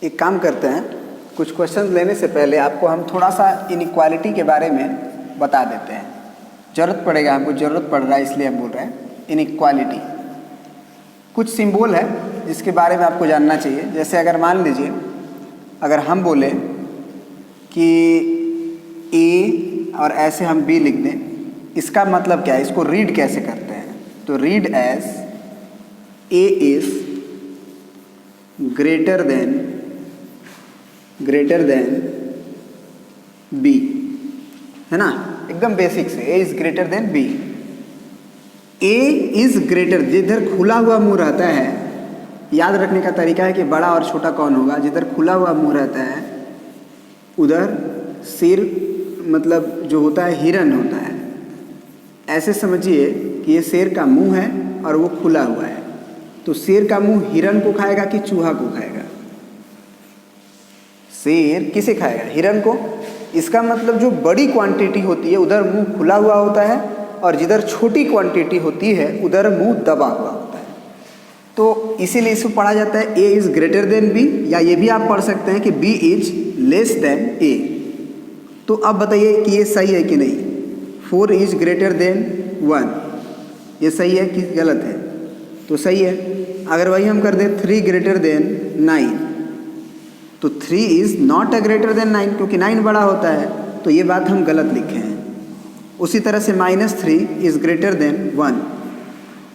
एक काम करते हैं, कुछ क्वेश्चन लेने से पहले आपको हम थोड़ा सा इनइक्वालिटी के बारे में बता देते हैं। ज़रूरत पड़ेगा, हमको ज़रूरत पड़ रहा है इसलिए हम बोल रहे हैं इनइक्वालिटी। कुछ सिंबल है जिसके बारे में आपको जानना चाहिए। जैसे अगर मान लीजिए अगर हम बोले कि ए और ऐसे हम बी लिख दें, इसका मतलब क्या है, इसको रीड कैसे करते हैं? तो read as A is greater than B, है ना, एकदम बेसिक से। A is greater than B. A is greater, जिधर खुला हुआ मुंह रहता है, याद रखने का तरीका है कि बड़ा और छोटा कौन होगा। जिधर खुला हुआ मुंह रहता है उधर सिर मतलब जो होता है हिरन होता है। ऐसे समझिए कि ये शेर का मुंह है और वो खुला हुआ है, तो शेर का मुंह हिरन को खाएगा कि चूहा को खाएगा? शेर किसे खाएगा? हिरन को। इसका मतलब जो बड़ी क्वांटिटी होती है उधर मुंह खुला हुआ होता है और जिधर छोटी क्वांटिटी होती है उधर मुंह दबा हुआ होता है। तो इसीलिए इसको पढ़ा जाता है ए इज ग्रेटर देन बी, या ये भी आप पढ़ सकते हैं कि बी इज लेस देन ए। तो अब बताइए कि ये सही है कि नहीं। 4 इज ग्रेटर देन 1, ये सही है कि गलत है? तो सही है। अगर वही हम कर दें 3 ग्रेटर देन 9, तो 3 is not a greater than 9, क्योंकि 9 बड़ा होता है, तो ये बात हम गलत लिखे हैं। उसी तरह से -3 इज़ ग्रेटर देन 1,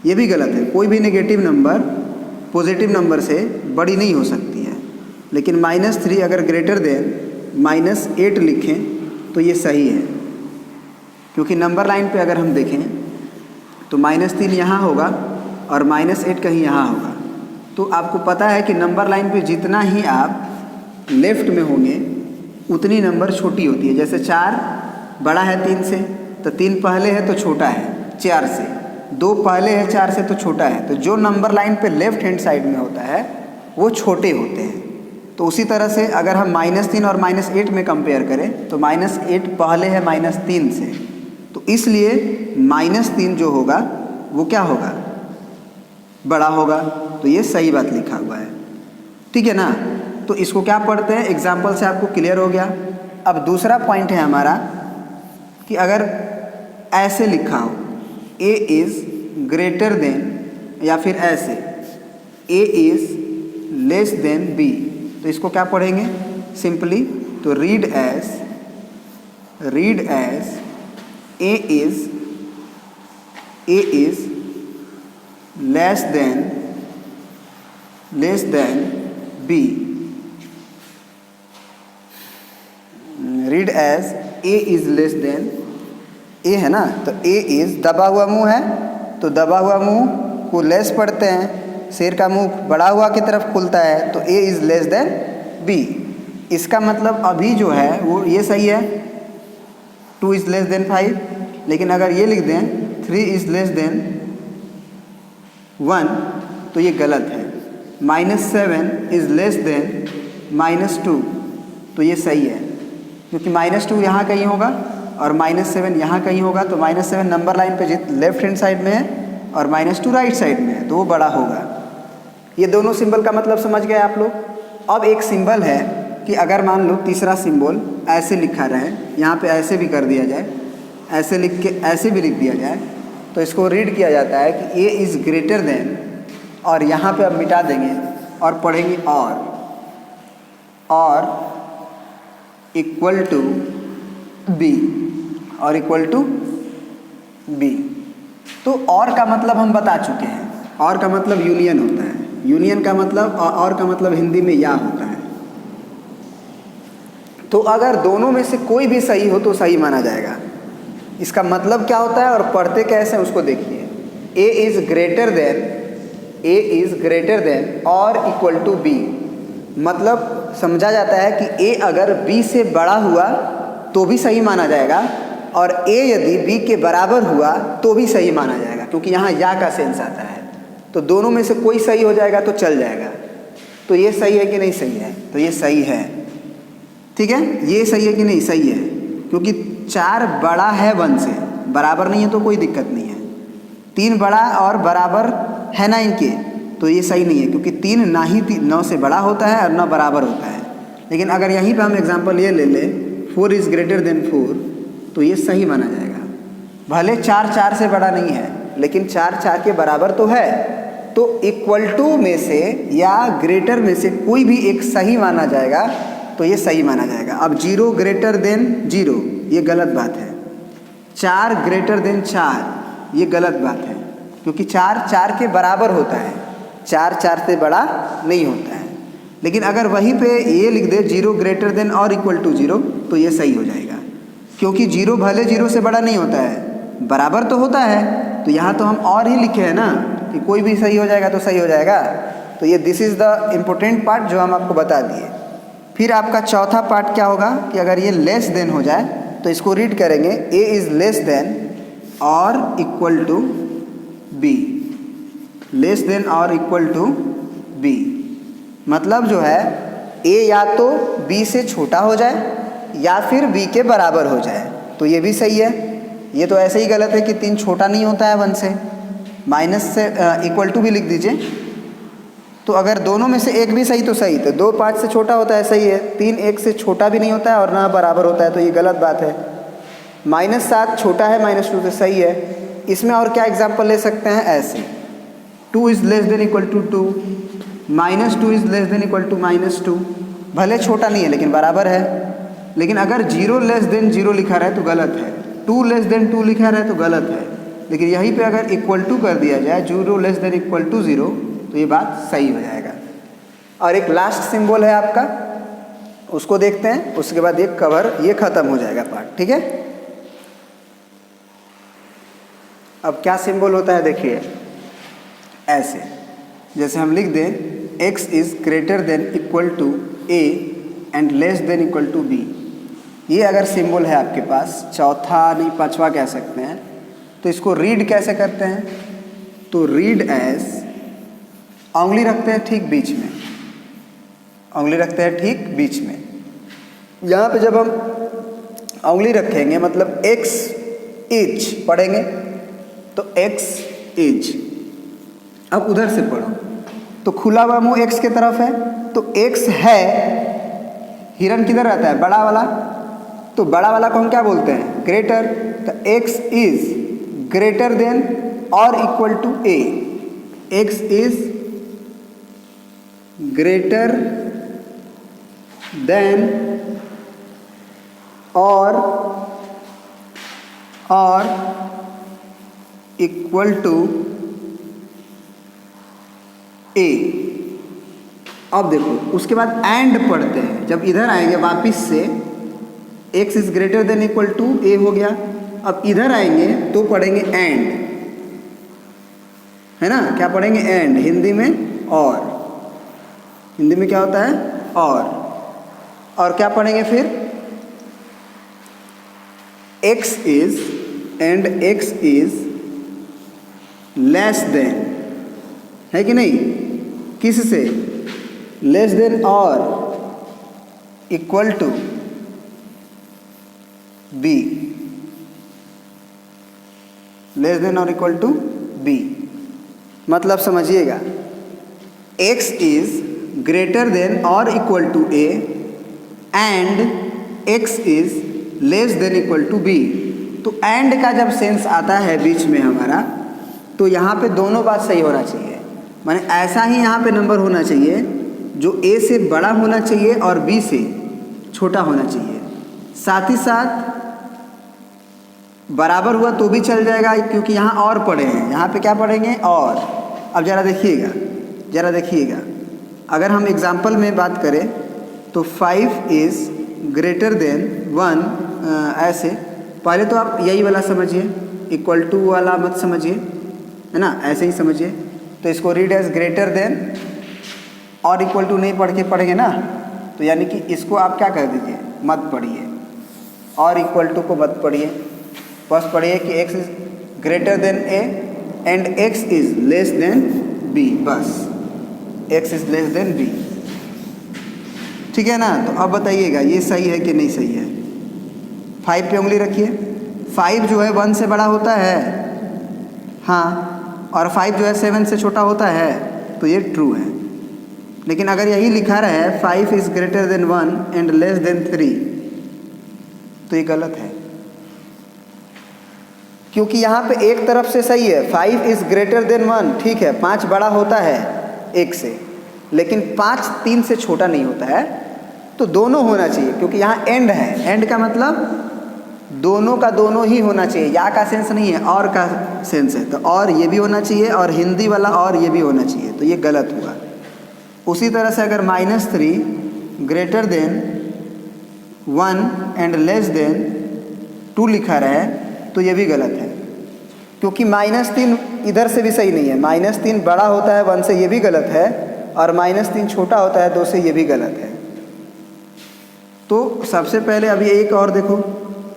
ये भी गलत है। कोई भी नेगेटिव नंबर पॉजिटिव नंबर से बड़ी नहीं हो सकती है। लेकिन -3 अगर ग्रेटर देन -8 लिखें तो ये सही है, क्योंकि नंबर लाइन पे अगर हम देखें तो -3 यहाँ होगा और -8 कहीं यहाँ होगा। तो आपको पता है कि नंबर लाइन पे जितना ही आप लेफ्ट में होंगे उतनी नंबर छोटी होती है। जैसे 4 बड़ा है 3 से, तो 3 पहले है तो छोटा है 4 से, 2 पहले है 4 से तो छोटा है। तो जो नंबर लाइन पे लेफ्ट हैंड साइड में होता है वो छोटे होते हैं। तो उसी तरह से अगर हम -3 और -8 में कंपेयर करें तो -8 पहले है -3 से, तो इसलिए -3 जो होगा वो क्या होगा? बड़ा होगा। तो ये सही बात लिखा हुआ है, ठीक है ना। तो इसको क्या पढ़ते हैं, एग्जाम्पल से आपको क्लियर हो गया। अब दूसरा पॉइंट है हमारा कि अगर ऐसे लिखा हो ए इज़ ग्रेटर देन, या फिर ऐसे A is less than B, तो इसको क्या पढ़ेंगे सिंपली? तो read as A is less than B. Read as A is less than A, है ना। तो ए इज़ दबा हुआ मुंह है, तो दबा हुआ मुंह को लेस पढ़ते हैं। शेर का मुंह बड़ा हुआ की तरफ खुलता है, तो A is less than B. इसका मतलब अभी जो है वो ये सही है, 2 इज़ लेस देन 5। लेकिन अगर ये लिख दें 3 इज़ लेस देन 1, तो ये गलत है। -7 इज़ लेस देन -2, तो ये सही है, क्योंकि -2 यहाँ कहीं होगा और -7 यहाँ कहीं होगा। तो -7 नंबर लाइन पे लेफ्ट हैंड साइड में है और -2 राइट साइड में है, तो वो बड़ा होगा। ये दोनों सिंबल का मतलब समझ गए आप लोग। अब एक सिंबल है कि अगर मान लो तीसरा सिंबल ऐसे लिखा रहे, यहाँ पे ऐसे भी कर दिया जाए, ऐसे लिख के ऐसे भी लिख दिया जाए, तो इसको रीड किया जाता है कि ए इज़ ग्रेटर देन, और यहाँ पे अब मिटा देंगे और पढ़ेंगे और इक्वल टू बी, और इक्वल टू बी। तो और का मतलब हम बता चुके हैं। और का मतलब यूनियन होता है। यूनियन का मतलब और का मतलब हिंदी में या होता है। तो अगर दोनों में से कोई भी सही हो तो सही माना जाएगा। इसका मतलब क्या होता है और पढ़ते कैसे हैं उसको देखिए। ए इज़ ग्रेटर देन और इक्वल टू बी, मतलब समझा जाता है कि ए अगर बी से बड़ा हुआ तो भी सही माना जाएगा, और ए यदि बी के बराबर हुआ तो भी सही माना जाएगा, क्योंकि यहाँ या का सेंस आता है। तो दोनों में से कोई सही हो जाएगा तो चल जाएगा। तो ये सही है कि नहीं सही है? तो ये सही है, ठीक है। ये सही है कि नहीं? सही है, क्योंकि 4 बड़ा है 1 से, बराबर नहीं है तो कोई दिक्कत नहीं है। 3 बड़ा और बराबर है 9 के, तो ये सही नहीं है, क्योंकि 3 ना ही 9 से बड़ा होता है और ना बराबर होता है। लेकिन अगर यहीं पे हम एग्जांपल ये ले लें 4 इज़ ग्रेटर देन 4, तो ये सही माना जाएगा। भले 4 4 से बड़ा नहीं है, लेकिन 4 4 के बराबर तो है, तो इक्वल टू में से या ग्रेटर में से कोई भी एक सही माना जाएगा, तो ये सही माना जाएगा। अब 0 ग्रेटर देन 0 ये गलत बात है। 4 ग्रेटर देन 4 ये गलत बात है, क्योंकि 4 4 के बराबर होता है, 4 4 से बड़ा नहीं होता है। लेकिन अगर वहीं पे ये लिख दे 0 ग्रेटर देन और इक्वल टू 0, तो ये सही हो जाएगा, क्योंकि 0 भले 0 से बड़ा नहीं होता है, बराबर तो होता है। तो यहाँ तो हम और ही लिखे हैं ना कि कोई भी सही हो जाएगा तो सही हो जाएगा। तो ये this is the important part जो हम आपको बता दिए। फिर आपका चौथा पार्ट क्या होगा कि अगर ये लेस देन हो जाए तो इसको रीड करेंगे ए इज़ लेस देन और equal to B. Less than और इक्वल टू बी मतलब जो है ए या तो बी से छोटा हो जाए या फिर बी के बराबर हो जाए, तो ये भी सही है। ये तो ऐसे ही गलत है कि 3 छोटा नहीं होता है 1 से, माइनस से इक्वल टू भी लिख दीजिए। तो अगर दोनों में से एक भी सही तो सही, तो 2 5 से छोटा होता है सही है, 3 1 से छोटा भी नहीं होता है और ना बराबर होता है, तो ये गलत बात है। -7 छोटा है -2 से, सही है। इसमें और क्या एग्जाम्पल ले सकते हैं, ऐसे 2 is less than equal to 2, -2 is less than equal to -2, भले छोटा नहीं है लेकिन बराबर है। लेकिन अगर 0 लेस देन 0 लिखा रहा है तो गलत है, 2 लेस देन 2 लिखा रहा है तो गलत है। लेकिन यहीं पे अगर इक्वल टू कर दिया जाए 0 लेस देन इक्वल टू 0, तो ये बात सही हो जाएगा। और एक लास्ट सिंबल है आपका, उसको देखते हैं, उसके बाद ये कवर ये ख़त्म हो जाएगा पार्ट, ठीक है। अब क्या सिंबल होता है देखिए, ऐसे जैसे हम लिख दें x is greater than equal to a and less than equal to b। ये अगर सिंबल है आपके पास, चौथा नहीं 5वां कह सकते हैं, तो इसको रीड कैसे करते हैं, तो रीड एज, उंगली रखते हैं ठीक बीच में, उंगली रखते हैं ठीक बीच में। यहाँ पे जब हम उंगली रखेंगे मतलब x इज पढ़ेंगे, तो x इज। अब उधर से पढ़ो, तो खुला हुआ मुंह x के तरफ है, तो x है, हिरन किधर रहता है, बड़ा वाला, तो बड़ा वाला को हम क्या बोलते हैं, ग्रेटर। तो x इज ग्रेटर देन और equal to a, x is greater than और इक्वल टू a। अब देखो उसके बाद एंड पढ़ते हैं, जब इधर आएंगे वापिस से x is greater than equal to a हो गया। अब इधर आएंगे तो पढ़ेंगे एंड, है ना, क्या पढ़ेंगे, एंड, हिंदी में और, हिंदी में क्या होता है, और क्या पढ़ेंगे फिर, x is and x is less than, है कि नहीं, किस से, लेस देन और equal to b, less than और इक्वल टू b। मतलब समझिएगा, x इज ग्रेटर देन और equal to a and x is less than equal to b। तो एंड का जब सेंस आता है बीच में हमारा, तो यहाँ पे दोनों बात सही होना चाहिए, माने ऐसा ही यहाँ पे नंबर होना चाहिए जो a से बड़ा होना चाहिए और b से छोटा होना चाहिए। साथ ही साथ बराबर हुआ तो भी चल जाएगा, क्योंकि यहाँ और पढ़े हैं, यहाँ पे क्या पढ़ेंगे, और। अब ज़रा देखिएगा, अगर हम एग्जाम्पल में बात करें तो 5 इज़ ग्रेटर देन 1, ऐसे पहले तो आप यही वाला समझिए, इक्वल टू वाला मत समझिए, है ना, ऐसे ही समझिए। तो इसको रीड एज ग्रेटर देन और इक्वल टू नहीं पढ़ के पढ़ेंगे ना, तो यानी कि इसको आप क्या कर दीजिए, मत पढ़िए, और इक्वल टू को मत पढ़िए, बस पढ़िए कि x is greater then a and x is less then b, बस x is less then b, ठीक है ना। तो अब बताइएगा ये सही है कि नहीं सही है। 5 पे उंगली रखिए, 5 जो है 1 से बड़ा होता है, हाँ, और 5 जो है 7 से छोटा होता है, तो ये ट्रू है। लेकिन अगर यही लिखा रहा है 5 is greater then 1 and less then 3, तो ये गलत है, क्योंकि यहाँ पे एक तरफ से सही है 5 इज़ ग्रेटर देन 1, ठीक है 5 बड़ा होता है 1 से, लेकिन 5 3 से छोटा नहीं होता है। तो दोनों होना चाहिए, क्योंकि यहाँ एंड है, एंड का मतलब दोनों का दोनों ही होना चाहिए, या का सेंस नहीं है, और का सेंस है। तो और ये भी होना चाहिए, और हिंदी वाला और ये भी होना चाहिए, तो ये गलत हुआ। उसी तरह से अगर -3 greater than 1 and less then 2 लिखा रहा है, तो ये भी गलत है, क्योंकि -3 इधर से भी सही नहीं है। -3 बड़ा होता है 1 से, ये भी गलत है, और -3 छोटा होता है 2 से, ये भी गलत है। तो सबसे पहले अभी एक और देखो,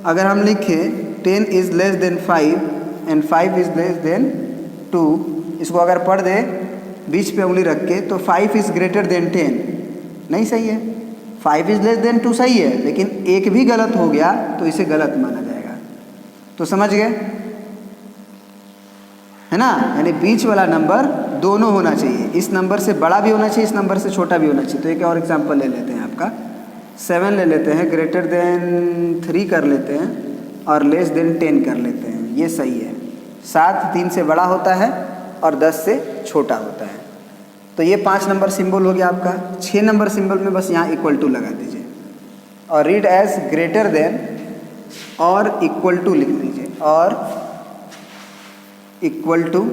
अगर हम लिखें 10 is less then 5 and 5 is less then 2, इसको अगर पढ़ दें बीच पे उंगली रख के, तो 5 इज़ ग्रेटर देन 10 नहीं सही है, 5 इज़ लेस देन 2 सही है, लेकिन एक भी गलत हो गया तो इसे गलत माना जाएगा। तो समझ गए, है ना? यानी बीच वाला नंबर दोनों होना चाहिए, इस नंबर से बड़ा भी होना चाहिए, इस नंबर से छोटा भी होना चाहिए। तो एक और एग्जांपल ले लेते हैं, आपका 7 ले लेते हैं, ग्रेटर देन 3 कर लेते हैं, और लेस देन 10 कर लेते हैं, ये सही है। 7 3 से बड़ा होता है और 10 से छोटा होता है। तो ये 5 नंबर सिंबल हो गया आपका। 6 नंबर सिंबल में बस यहाँ इक्वल टू लगा दीजिए, और रीड एज ग्रेटर देन और इक्वल टू लिख दीजिए, और equal to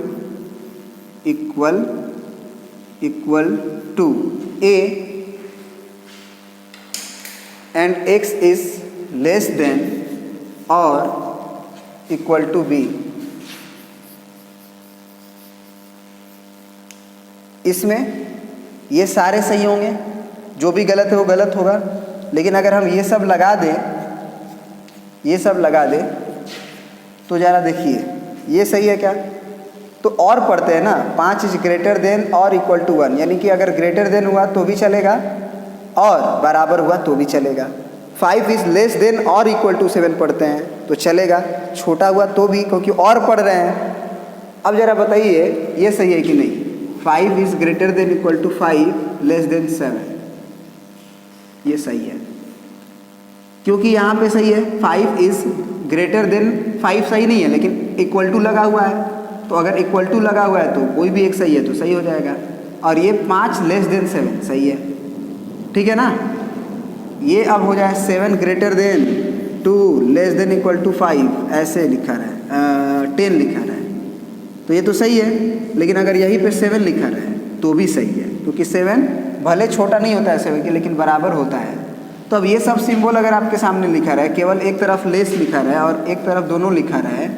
equal to A and x is less than और इक्वल टू b। इसमें ये सारे सही होंगे, जो भी गलत है वो गलत होगा। लेकिन अगर हम ये सब लगा दें, तो ज़रा देखिए ये सही है क्या? तो और पढ़ते हैं ना, 5 इज ग्रेटर देन और इक्वल टू 1, यानी कि अगर ग्रेटर देन हुआ तो भी चलेगा, और बराबर हुआ तो भी चलेगा। 5 इज़ लेस देन और इक्वल टू 7 पढ़ते हैं तो चलेगा, छोटा हुआ तो भी, क्योंकि और पढ़ रहे हैं। अब ज़रा बताइए ये सही है कि नहीं? 5 is greater than equal to 5 less than 7, ये सही है, क्योंकि यहाँ पे सही है। 5 इज़ ग्रेटर देन 5 सही नहीं है, लेकिन इक्वल टू लगा हुआ है, तो अगर इक्वल टू लगा हुआ है तो कोई भी एक सही है, तो सही हो जाएगा। और ये 5 लेस देन 7 सही है, ठीक है ना? ये अब हो जाए 7 greater than 2 less than equal to 5, ऐसे लिखा रहा है, 10 लिखा रहा है, तो ये तो सही है। लेकिन अगर यहीं पे 7 लिखा रहा है तो भी सही है, क्योंकि 7 भले छोटा नहीं होता है 7 के, लेकिन बराबर होता है। तो अब ये सब सिंबल अगर आपके सामने लिखा रहा है, केवल एक तरफ लेस लिखा रहा है और एक तरफ दोनों लिखा रहा है,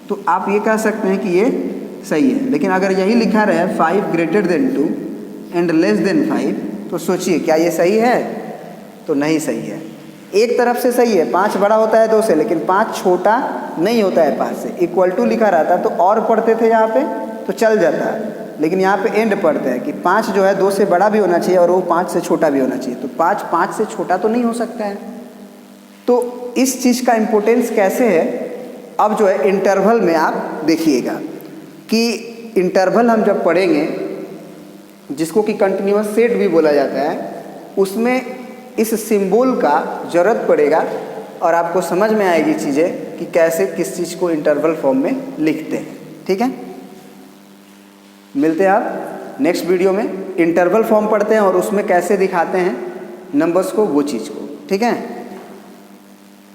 तो आप ये कह सकते हैं कि ये सही है। लेकिन अगर यही लिखा रहा है 5 greater than 2 and less then 5, तो सोचिए क्या ये सही है? तो नहीं सही है। एक तरफ से सही है, 5 बड़ा होता है 2 से, लेकिन 5 छोटा नहीं होता है 5 से। इक्वल टू लिखा रहता तो और पढ़ते थे यहाँ पे तो चल जाता, लेकिन यहाँ पे एंड पढ़ते हैं कि 5 जो है 2 से बड़ा भी होना चाहिए और वो 5 से छोटा भी होना चाहिए। तो 5 5 से छोटा तो नहीं हो सकता है। तो इस चीज़ का इम्पोर्टेंस कैसे है, अब जो है इंटरवल में आप देखिएगा कि इंटरवल हम जब पढ़ेंगे, जिसको कि कंटिन्यूअस सेट भी बोला जाता है, उसमें इस सिंबल का ज़रूरत पड़ेगा और आपको समझ में आएगी चीज़ें कि कैसे किस चीज़ को इंटरवल फॉर्म में लिखते हैं। ठीक है, मिलते हैं आप नेक्स्ट वीडियो में। इंटरवल फॉर्म पढ़ते हैं और उसमें कैसे दिखाते हैं नंबर्स को, वो चीज़ को। ठीक है।